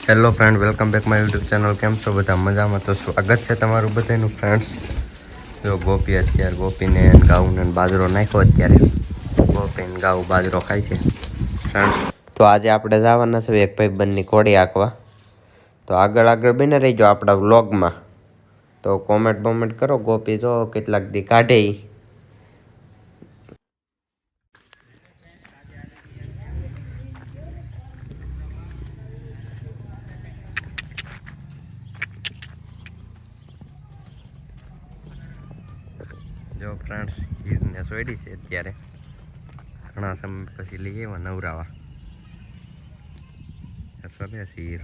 Hello friend, welcome back my YouTube channel. કેમ છો બધા? મજામાં? તો સ્વાગત છે તમારું બધાનું ફ્રેન્ડ્સ. જો ગોપી અત્યારે ગોપીને ઘઉં ને બાજરો નાખ્યો. અત્યારે ગોપીને ઘઉં બાજરો ખાય છે ફ્રેન્ડ્સ. તો આજે આપણે જવાના છે એક ભાઈબંધની કોડી આંકવા. તો આગળ બને રહીજો આપણા વ્લોગમાં. તો કોમેન્ટ કરો. ગોપી જો કેટલાક દી કાઢે. જો ફ્રેન્ડ્સ, હીરને સોયડી છે અત્યારે. ઘણા સમય પછી લઈ આવ્યા નવરાવા. સભે છે હીર.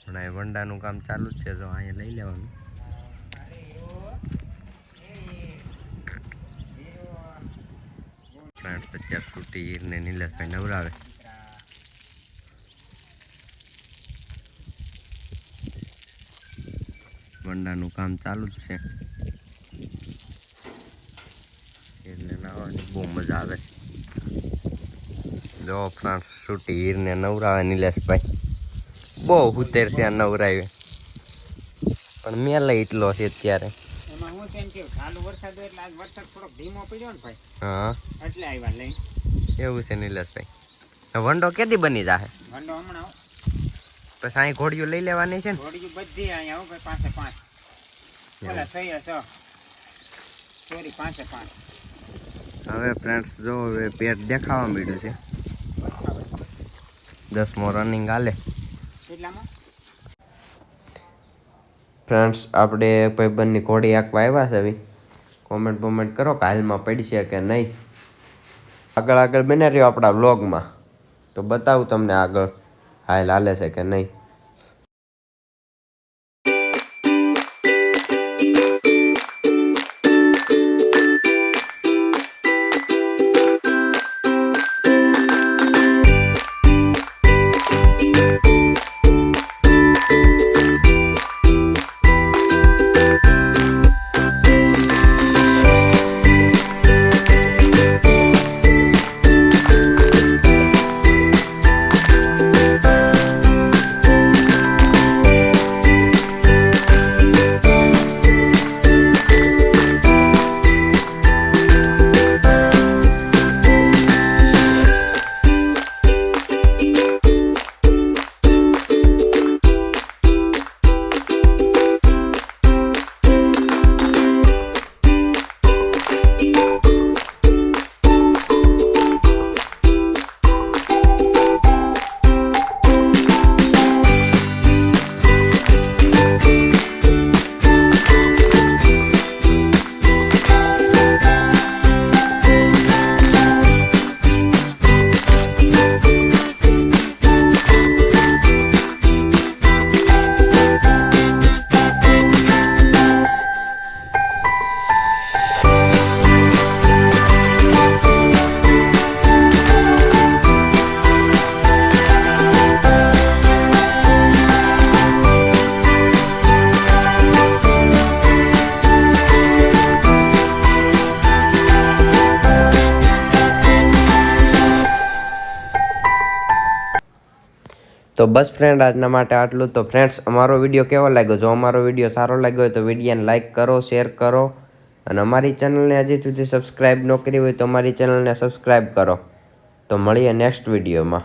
હમણાં એ વંડાનું કામ ચાલુ જ છે. જો અહીંયા લઈ લેવાનું. ફ્રેન્ડ્સ, અત્યારે છૂટી હીરને નીલેશભાઈ નવરાવે. વંડાનું કામ ચાલુ જ છે. હીરને નાવાની બહુ મજા આવે. જો ફ્રેન્ડ્સ, છૂટી હીરને નવરાવે નીલેશભાઈ. બહુ ઉતેર છે આ નવરાવે. પણ મેલે એટલો છે અત્યારે. હા, એવું છે નીલેશભાઈ. વંડો કેદી બની જાહે? પછી અહીં ઘોડીઓ લઈ લેવાની છે ને? હવે ફ્રેન્ડ્સ જો હવે પેટ દેખાવા મળ્યું છે. 10મો રનિંગ હાલે. ફ્રેન્ડ્સ, આપણે ભાઈબંધની ઘોડી આંકવા આવ્યા છે. હવે કોમેન્ટ કરો કે હાલમાં પડશે કે નહીં. આગળ બને રહ્યો આપણા વ્લોગમાં. તો બતાવું તમને આગળ હાલે છે કે નહીં. તો બસ ફ્રેન્ડ, આજના માટે આટલું. તો ફ્રેન્ડ્સ, અમારો વિડીયો કેવો લાગ્યો? જો અમારો વિડીયો સારો લાગ્યો હોય તો વિડીયોને લાઇક કરો, શેર કરો. અને અમારી ચેનલને હજી સુધી સબસ્ક્રાઈબ ન કરી હોય તો અમારી ચેનલને સબસ્ક્રાઈબ કરો. તો મળીએ નેક્સ્ટ વિડીયોમાં.